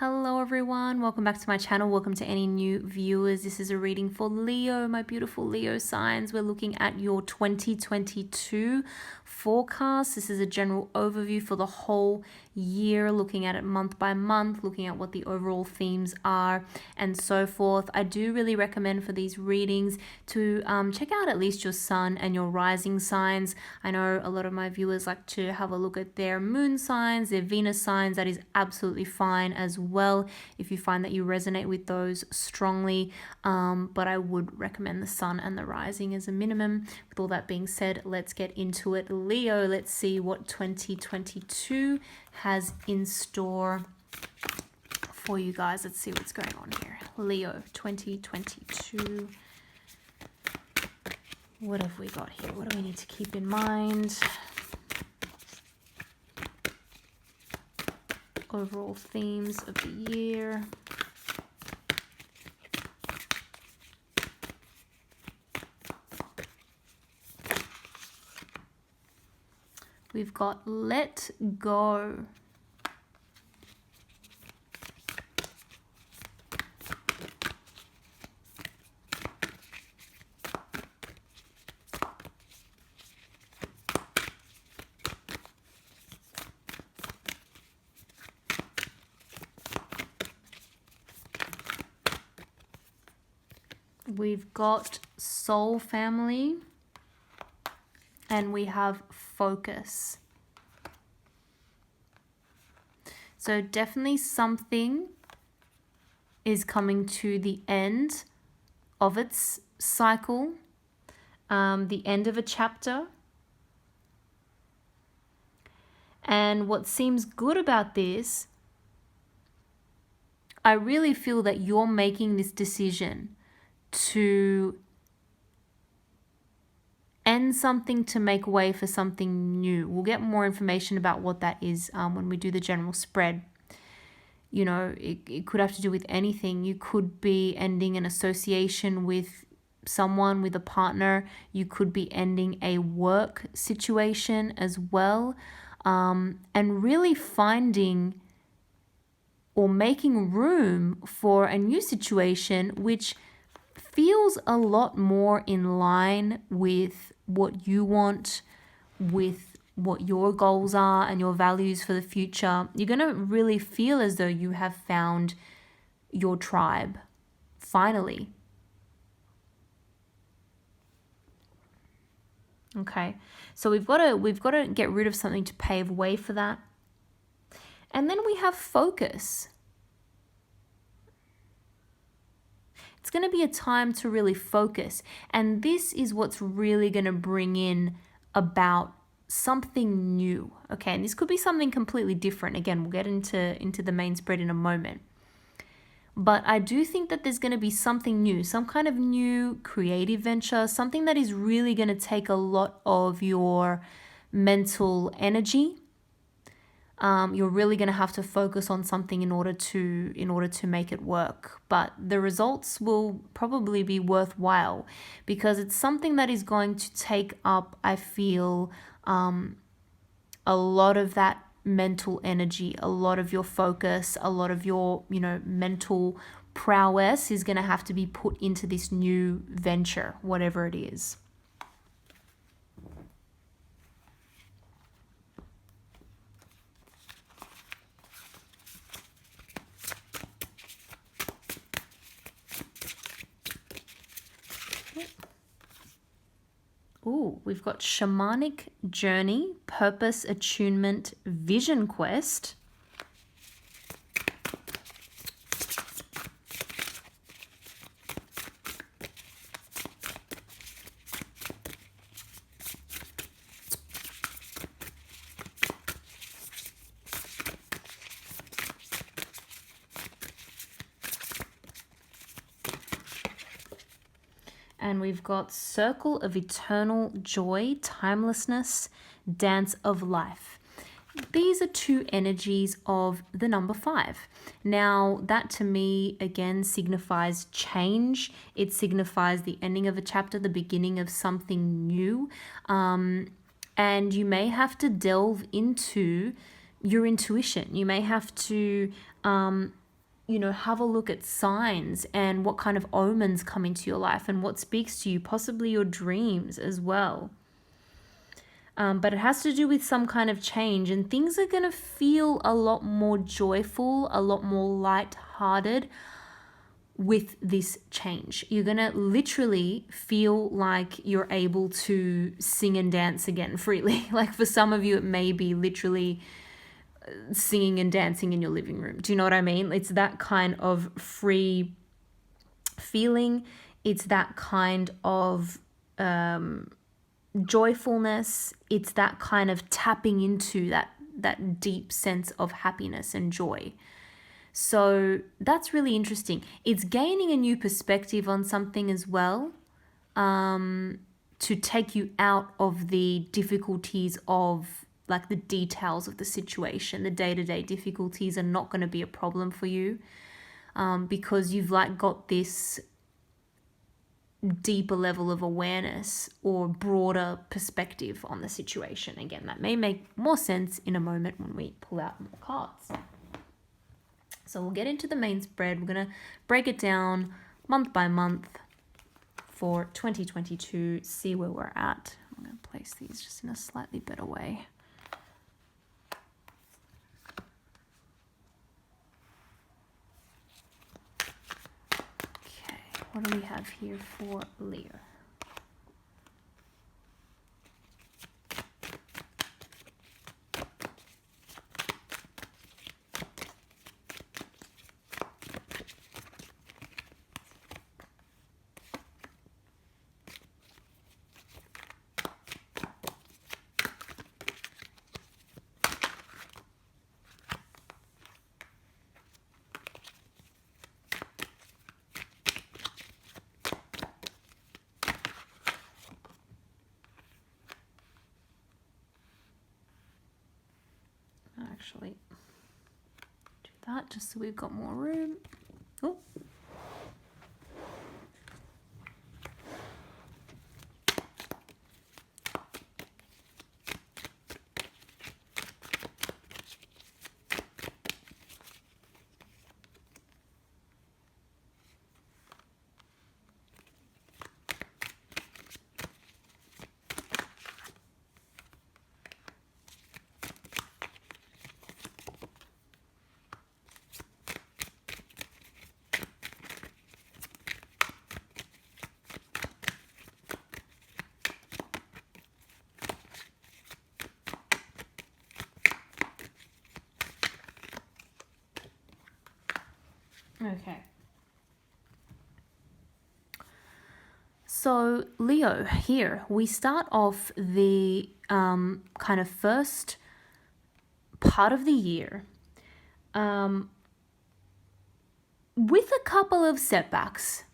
Hello everyone, welcome back to my channel. Welcome to any new viewers. This is a reading for Leo, my beautiful Leo signs. We're looking at your 2022 forecast. This is a general overview for the whole year, looking at it month by month, looking at what the overall themes are and so forth. I do really recommend for these readings to check out at least your sun and your rising signs. I know a lot of my viewers like to have a look at their moon signs, their Venus signs. That is absolutely fine as well if you find that you resonate with those strongly, but I would recommend the sun and the rising as a minimum. With all that being said, let's get into it. Leo, let's see what 2022 has in store for you guys. Let's see what's going on here. Leo 2022. What have we got here? What do we need to keep in mind? Overall themes of the year. We've got let go. We've got soul family, and we have focus. So definitely something is coming to the end of its cycle, the end of a chapter. And what seems good about this, I really feel that you're making this decision to end something to make way for something new. We'll get more information about what that is when we do the general spread. You know, it could have to do with anything. You could be ending an association with someone, with a partner. You could be ending a work situation as well. And really finding or making room for a new situation which feels a lot more in line with what you want, with what your goals are and your values for the future. You're going to really feel as though you have found your tribe, finally. Okay, so we've got to get rid of something to pave way for that. And then we have focus. It's going to be a time to really focus. And this is what's really going to bring in about something new. Okay, and this could be something completely different. Again, we'll get into the main spread in a moment. But I do think that there's going to be something new, some kind of new creative venture, something that is really going to take a lot of your mental energy. You're really going to have to focus on something in order to make it work. But the results will probably be worthwhile because it's something that is going to take up, I feel, a lot of that mental energy, a lot of your focus, a lot of your, mental prowess is going to have to be put into this new venture, whatever it is. Ooh, we've got Shamanic Journey, Purpose Attunement, Vision Quest. And we've got Circle of Eternal Joy, Timelessness, Dance of Life. These are two energies of the number 5. Now, that to me, again, signifies change. It signifies the ending of a chapter, the beginning of something new. And you may have to delve into your intuition. You may have to have a look at signs and what kind of omens come into your life and what speaks to you, possibly your dreams as well. But it has to do with some kind of change, and things are going to feel a lot more joyful, a lot more light-hearted with this change. You're going to literally feel like you're able to sing and dance again freely. Like for some of you, it may be literally singing and dancing in your living room. Do you know what I mean? It's that kind of free feeling. It's that kind of joyfulness. It's that kind of tapping into that deep sense of happiness and joy. So that's really interesting. It's gaining a new perspective on something as well, to take you out of the difficulties of like the details of the situation. The day-to-day difficulties are not going to be a problem for you, because you've like got this deeper level of awareness or broader perspective on the situation. Again, that may make more sense in a moment when we pull out more cards. So we'll get into the main spread. We're going to break it down month by month for 2022, see where we're at. I'm going to place these just in a slightly better way. Okay, what do we have here for Leo? Actually, do that just so we've got more room. Oh. Okay. So Leo, here we start off the kind of first part of the year with a couple of setbacks.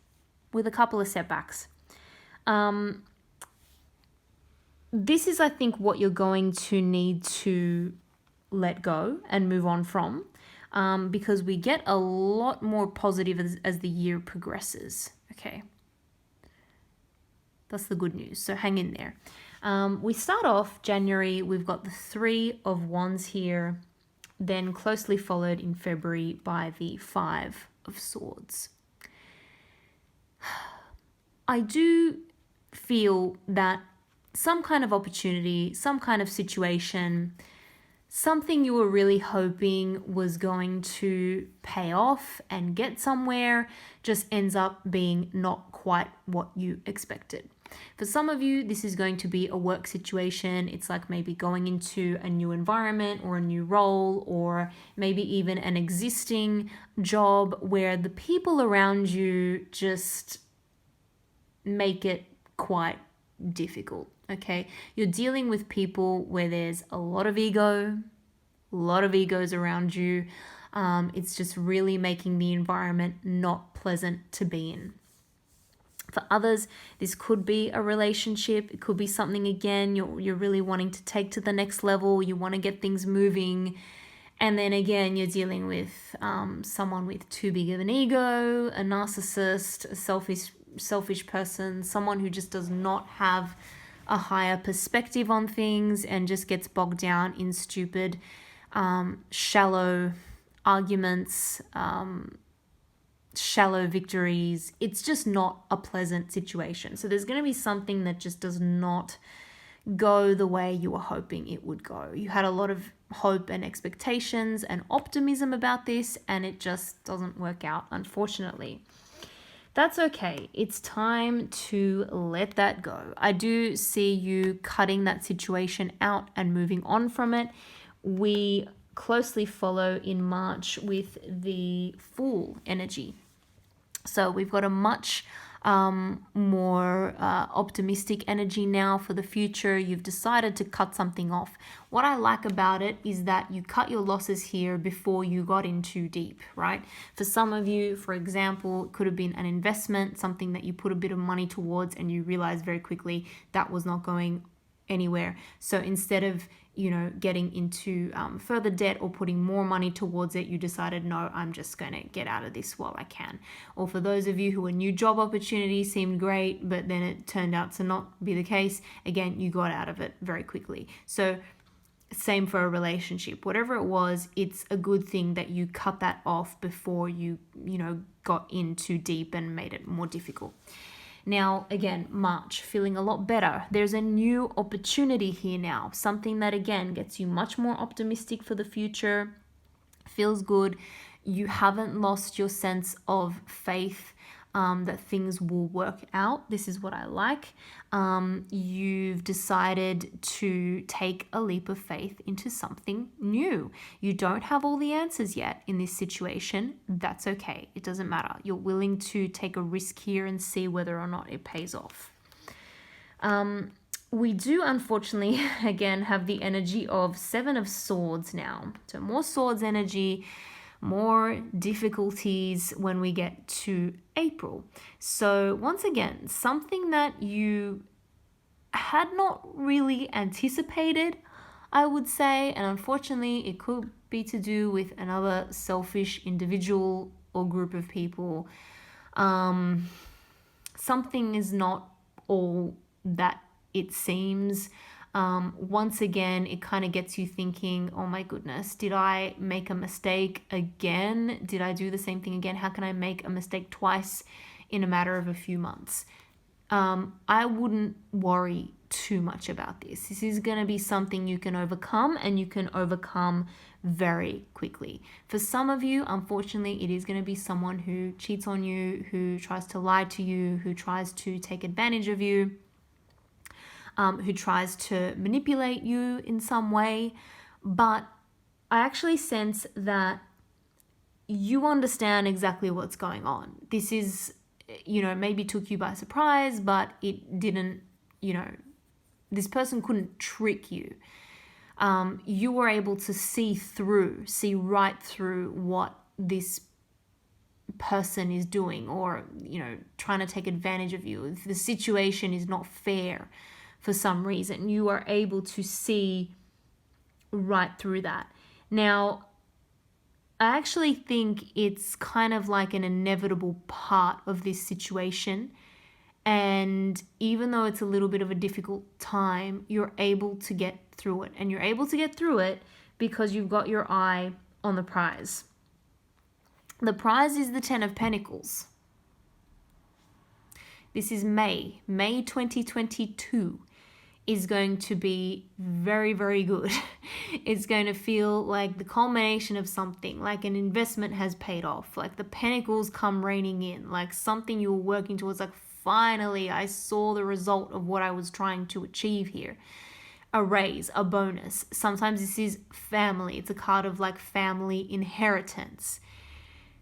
This is, I think, what you're going to need to let go and move on from, because we get a lot more positive as the year progresses. Okay. That's the good news. So hang in there. We start off January. We've got the 3 of Wands here, then closely followed in February by the 5 of Swords. I do feel that some kind of opportunity, some kind of situation, something you were really hoping was going to pay off and get somewhere just ends up being not quite what you expected. For some of you, this is going to be a work situation. It's like maybe going into a new environment or a new role, or maybe even an existing job where the people around you just make it quite difficult. Okay, you're dealing with people where there's a lot of egos around you. It's just really making the environment not pleasant to be in. For others, this could be a relationship. It could be something, again, you're really wanting to take to the next level. You want to get things moving. And then again, you're dealing with someone with too big of an ego, a narcissist, a selfish person, someone who just does not have a higher perspective on things and just gets bogged down in stupid, shallow arguments, shallow victories. It's just not a pleasant situation. So there's going to be something that just does not go the way you were hoping it would go. You had a lot of hope and expectations and optimism about this, and it just doesn't work out, unfortunately. That's okay. It's time to let that go. I do see you cutting that situation out and moving on from it. We closely follow in March with the Fool energy. So we've got a much more optimistic energy now for the future. You've decided to cut something off. What I like about it is that you cut your losses here before you got in too deep, right? For some of you, for example, it could have been an investment, something that you put a bit of money towards and you realize very quickly that was not going anywhere. So instead of getting into further debt or putting more money towards it, you decided, no, I'm just going to get out of this while I can. Or for those of you who a new job opportunity seemed great, but then it turned out to not be the case, again, you got out of it very quickly. So same for a relationship. Whatever it was, it's a good thing that you cut that off before you got in too deep and made it more difficult. Now, again, March, feeling a lot better. There's a new opportunity here now, something that, again, gets you much more optimistic for the future, feels good. You haven't lost your sense of faith that things will work out. This is what I like. You've decided to take a leap of faith into something new. You don't have all the answers yet in this situation. That's okay. It doesn't matter. You're willing to take a risk here and see whether or not it pays off. We do, unfortunately, again, have the energy of Seven of Swords now. So more swords energy, more difficulties when we get to April. So once again, something that you had not really anticipated, I would say, and unfortunately it could be to do with another selfish individual or group of people. Something is not all that it seems. Once again, it kind of gets you thinking, oh my goodness, did I make a mistake again? Did I do the same thing again? How can I make a mistake twice in a matter of a few months? I wouldn't worry too much about this. This is going to be something you can overcome, and you can overcome very quickly. For some of you, unfortunately, it is going to be someone who cheats on you, who tries to lie to you, who tries to take advantage of you, who tries to manipulate you in some way. But I actually sense that you understand exactly what's going on. This is, maybe took you by surprise, but it didn't, this person couldn't trick you. You were able to see right through what this person is doing, or, trying to take advantage of you. If the situation is not fair, for some reason, you are able to see right through that. Now, I actually think it's kind of like an inevitable part of this situation. And even though it's a little bit of a difficult time, you're able to get through it. And you're able to get through it because you've got your eye on the prize. The prize is the Ten of Pentacles. This is May 2022. Is going to be very, very good. It's going to feel like the culmination of something, like an investment has paid off, like the pentacles come raining in, like something you were working towards, like finally I saw the result of what I was trying to achieve here. A raise, a bonus. Sometimes this is family. It's a card of like family inheritance.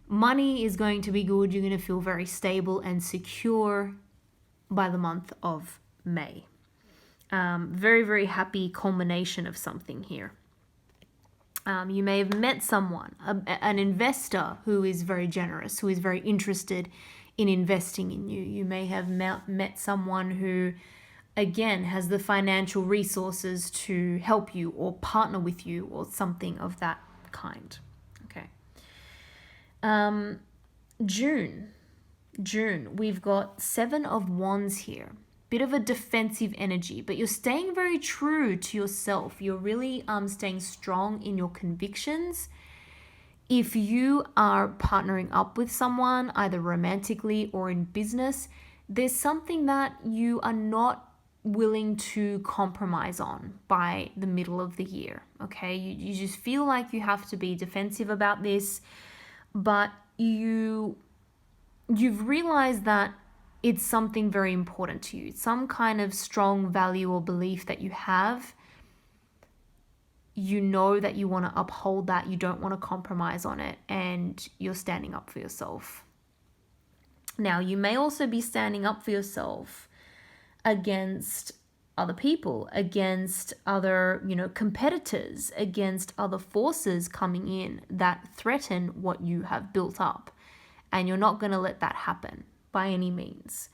Money is going to be good. You're going to feel very stable and secure by the month of May. Very, very happy culmination of something here. You may have met someone, an investor who is very generous, who is very interested in investing in you. You may have met someone who, again, has the financial resources to help you or partner with you or something of that kind. Okay. June, we've got Seven of Wands here. Bit of a defensive energy, but you're staying very true to yourself. You're really staying strong in your convictions. If you are partnering up with someone, either romantically or in business, there's something that you are not willing to compromise on by the middle of the year. Okay, you just feel like you have to be defensive about this, but you've realized that it's something very important to you, some kind of strong value or belief that you have. You know that you want to uphold that, you don't want to compromise on it, and you're standing up for yourself. Now, you may also be standing up for yourself against other people, against other, competitors, against other forces coming in that threaten what you have built up. And you're not going to let that happen by any means.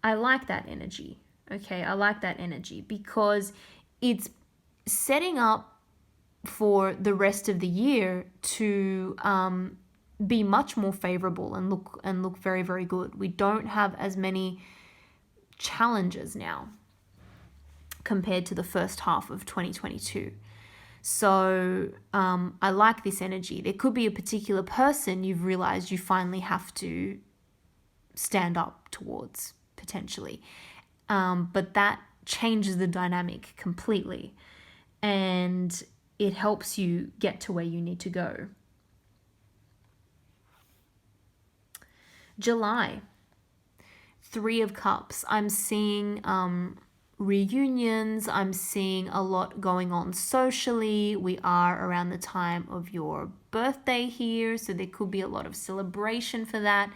I like that energy. Okay, I like that energy because it's setting up for the rest of the year to be much more favorable and look very, very good. We don't have as many challenges now compared to the first half of 2022. So I like this energy. There could be a particular person you've realized you finally have to stand up towards, potentially. But that changes the dynamic completely. And it helps you get to where you need to go. July, 3 of Cups. I'm seeing reunions. I'm seeing a lot going on socially. We are around the time of your birthday here, so there could be a lot of celebration for that.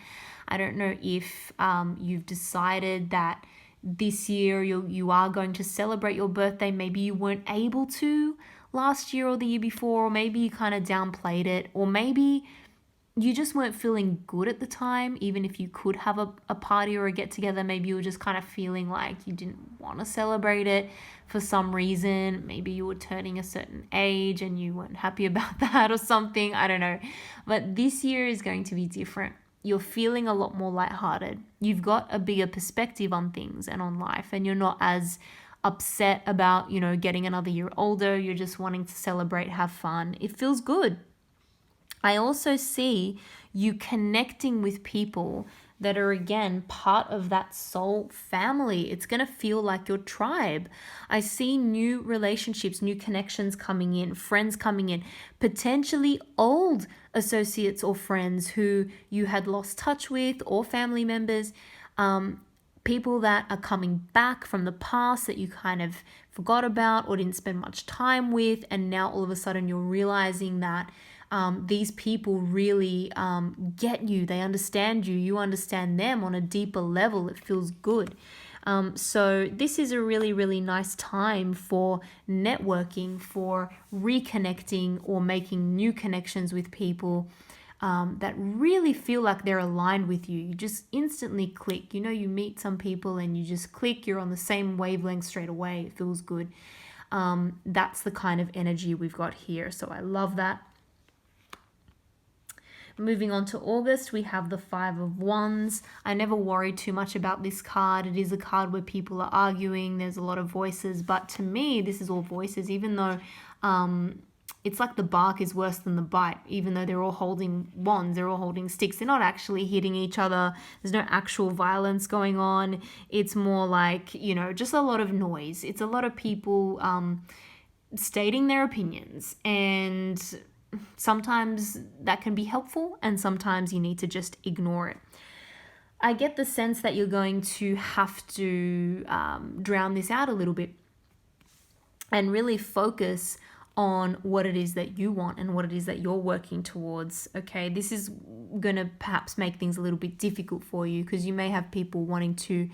I don't know if you've decided that this year you are going to celebrate your birthday. Maybe you weren't able to last year or the year before, or maybe you kind of downplayed it, or maybe you just weren't feeling good at the time. Even if you could have a party or a get together, maybe you were just kind of feeling like you didn't want to celebrate it for some reason. Maybe you were turning a certain age and you weren't happy about that or something. I don't know. But this year is going to be different. You're feeling a lot more lighthearted. You've got a bigger perspective on things and on life, and you're not as upset about, getting another year older. You're just wanting to celebrate, have fun. It feels good. I also see you connecting with people that are, again, part of that soul family. It's going to feel like your tribe. I see new relationships, new connections coming in, friends coming in, potentially old associates or friends who you had lost touch with, or family members, people that are coming back from the past that you kind of forgot about or didn't spend much time with. And now all of a sudden you're realizing that these people really get you. They understand you. You understand them on a deeper level. It feels good. So this is a really, really nice time for networking, for reconnecting or making new connections with people that really feel like they're aligned with you. You just instantly click. You meet some people and you just click. You're on the same wavelength straight away. It feels good. That's the kind of energy we've got here. So I love that. Moving on to August, we have the 5 of Wands. I never worry too much about this card. It is a card where people are arguing. There's a lot of voices. But to me, this is all voices, even though it's like the bark is worse than the bite. Even though they're all holding wands, they're all holding sticks. They're not actually hitting each other. There's no actual violence going on. It's more like, just a lot of noise. It's a lot of people stating their opinions, and sometimes that can be helpful and sometimes you need to just ignore it. I get the sense that you're going to have to drown this out a little bit and really focus on what it is that you want and what it is that you're working towards. Okay, this is going to perhaps make things a little bit difficult for you because you may have people wanting to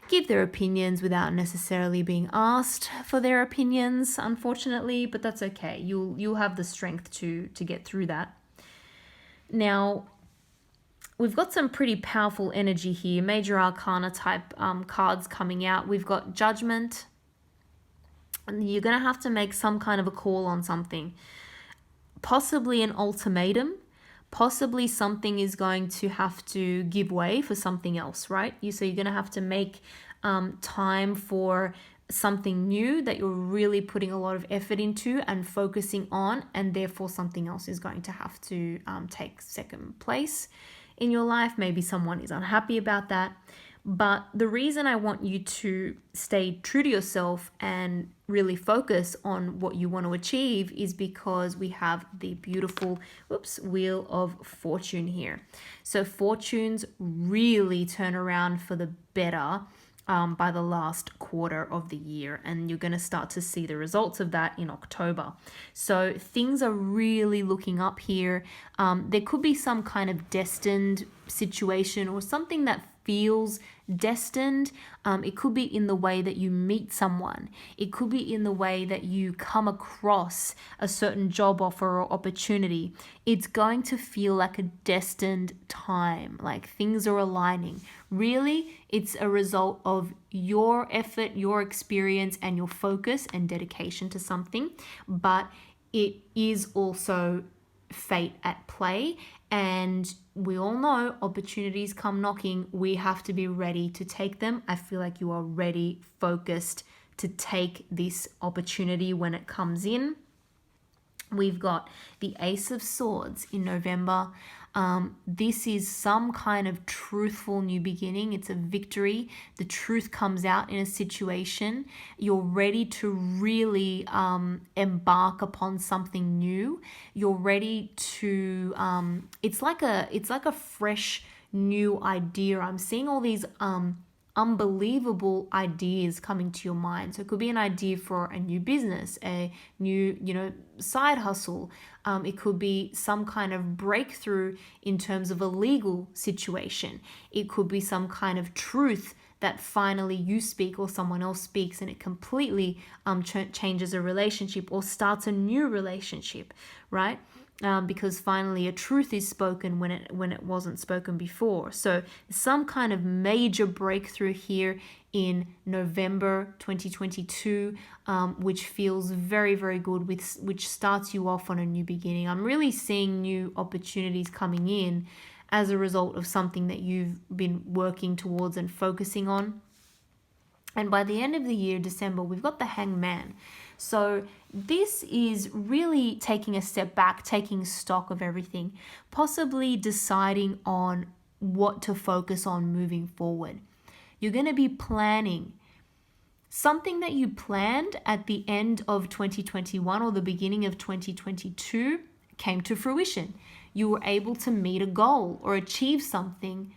give their opinions without necessarily being asked for their opinions, unfortunately, but that's okay. You'll have the strength to get through that. Now, we've got some pretty powerful energy here, major arcana type cards coming out. We've got Judgment, and you're going to have to make some kind of a call on something, possibly an ultimatum. Possibly something is going to have to give way for something else, right? So you're going to have to make time for something new that you're really putting a lot of effort into and focusing on, and therefore something else is going to have to take second place in your life. Maybe someone is unhappy about that. But the reason I want you to stay true to yourself and really focus on what you want to achieve is because we have the beautiful, Wheel of Fortune here. So fortunes really turn around for the better by the last quarter of the year, and you're going to start to see the results of that in October. So things are really looking up here. There could be some kind of destined situation or something that feels destined. It could be in the way that you meet someone. It could be in the way that you come across a certain job offer or opportunity. It's going to feel like a destined time, like things are aligning. Really, it's a result of your effort, your experience, and your focus and dedication to something. But it is also fate at play, and we all know opportunities come knocking. We have to be ready to take them. I feel like you are ready, focused to take this opportunity when it comes in. We've got the Ace of Swords in November. This is some kind of truthful new beginning. It's a victory. The truth comes out in a situation. You're ready to really embark upon something new. You're ready to. It's like a fresh new idea. I'm seeing all these unbelievable ideas coming to your mind. So it could be an idea for a new business, a new, side hustle. It could be some kind of breakthrough in terms of a legal situation. It could be some kind of truth that finally you speak or someone else speaks, and it completely changes a relationship or starts a new relationship, right? Because finally a truth is spoken when it wasn't spoken before. So some kind of major breakthrough here in November 2022, which feels very, very good, which starts you off on a new beginning. I'm really seeing new opportunities coming in as a result of something that you've been working towards and focusing on. And by the end of the year, December, we've got the Hangman. So this is really taking a step back, taking stock of everything, possibly deciding on what to focus on moving forward. You're going to be planning something that you planned at the end of 2021 or the beginning of 2022 came to fruition. You were able to meet a goal or achieve something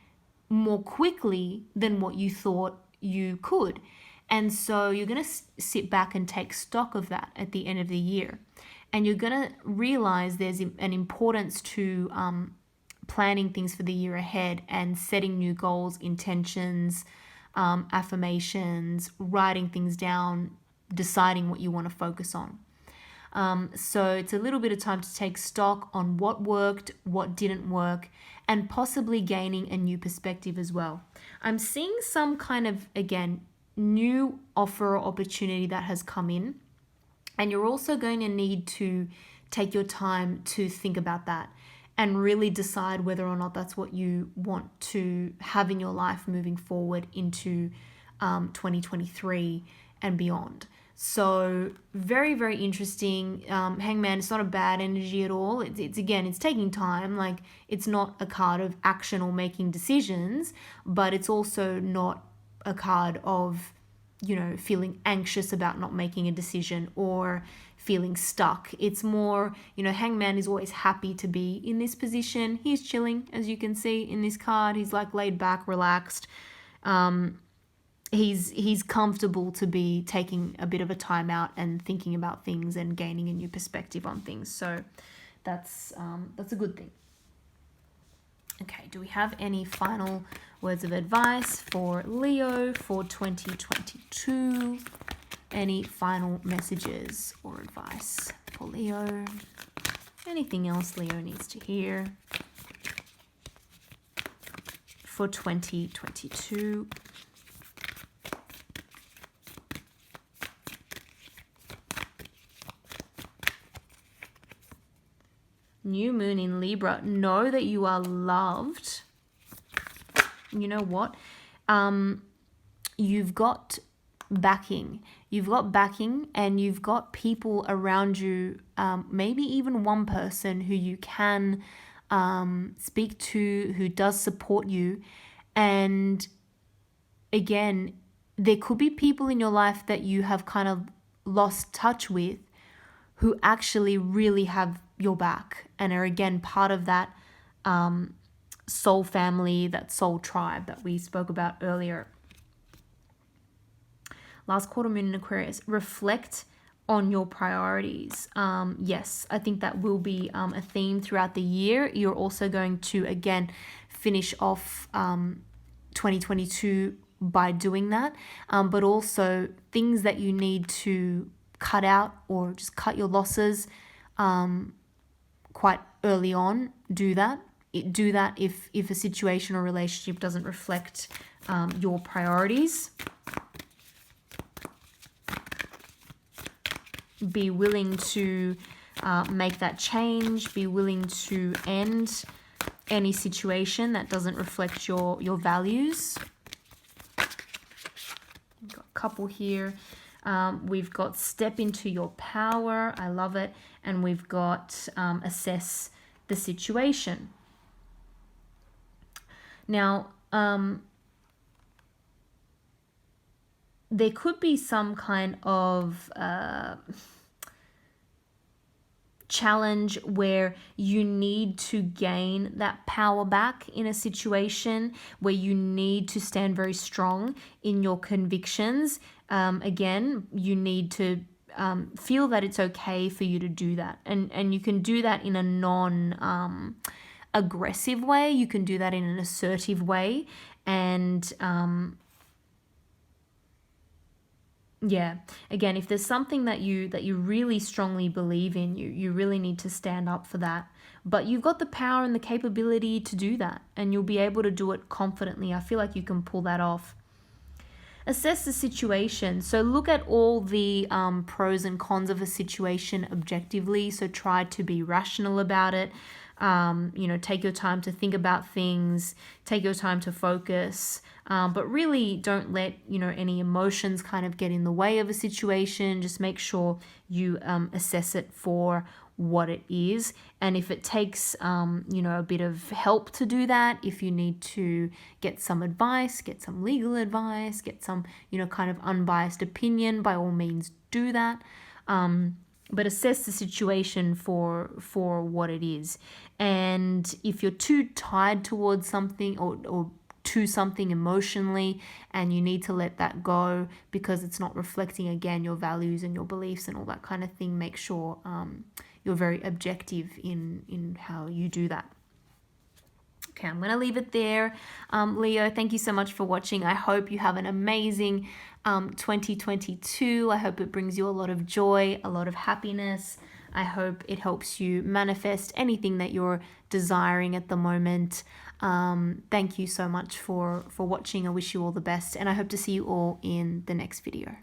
more quickly than what you thought you could. And so you're going to sit back and take stock of that at the end of the year. And you're going to realize there's an importance to planning things for the year ahead and setting new goals, intentions, affirmations, writing things down, deciding what you want to focus on. So it's a little bit of time to take stock on what worked, what didn't work, and possibly gaining a new perspective as well. I'm seeing some kind of, again, new offer or opportunity that has come in, and you're also going to need to take your time to think about that and really decide whether or not that's what you want to have in your life moving forward into 2023 and beyond. So very, very interesting. Hangman, it's not a bad energy at all. It's taking time. Like, it's not a card of action or making decisions, but it's also not a card of, feeling anxious about not making a decision or feeling stuck. It's more, Hangman is always happy to be in this position. He's chilling, as you can see in this card. He's like laid back, relaxed. He's comfortable to be taking a bit of a time out and thinking about things and gaining a new perspective on things. So that's a good thing. Okay, do we have any final words of advice for Leo for 2022? Any final messages or advice for Leo? Anything else Leo needs to hear for 2022? New moon in Libra. Know that you are loved. You know what? You've got backing. You've got backing, and you've got people around you, maybe even one person who you can speak to, who does support you. And again, there could be people in your life that you have kind of lost touch with, who actually really have your back and are again part of that soul family, that soul tribe that we spoke about earlier. Last quarter moon in Aquarius, reflect on your priorities. Yes, I think that will be a theme throughout the year. You're also going to, again, finish off 2022 by doing that, but also things that you need to cut out or just cut your losses quite early on. Do that if a situation or relationship doesn't reflect your priorities. Be willing to make that change. Be willing to end any situation that doesn't reflect your values. We've got a couple here. We've got step into your power. I love it. And we've got assess the situation. Now, there could be some kind of challenge where you need to gain that power back in a situation where you need to stand very strong in your convictions. Again, you need to feel that it's okay for you to do that. And you can do that in a non-aggressive way. You can do that in an assertive way. And yeah, again, if there's something that you really strongly believe in, you really need to stand up for that. But you've got the power and the capability to do that, and you'll be able to do it confidently. I feel like you can pull that off. Assess the situation. So look at all the pros and cons of a situation objectively. So try to be rational about it. Take your time to think about things, take your time to focus, but really don't let, any emotions kind of get in the way of a situation. Just make sure you assess it for what it is. And if it takes, a bit of help to do that, if you need to get some advice, get some legal advice, get some, kind of unbiased opinion, by all means do that. But assess the situation for what it is. And if you're too tied towards something or to something emotionally, and you need to let that go because it's not reflecting, again, your values and your beliefs and all that kind of thing, make sure you're very objective in how you do that. Okay, I'm going to leave it there. Leo, thank you so much for watching. I hope you have an amazing 2022. I hope it brings you a lot of joy, a lot of happiness. I hope it helps you manifest anything that you're desiring at the moment. Thank you so much for watching. I wish you all the best, and I hope to see you all in the next video.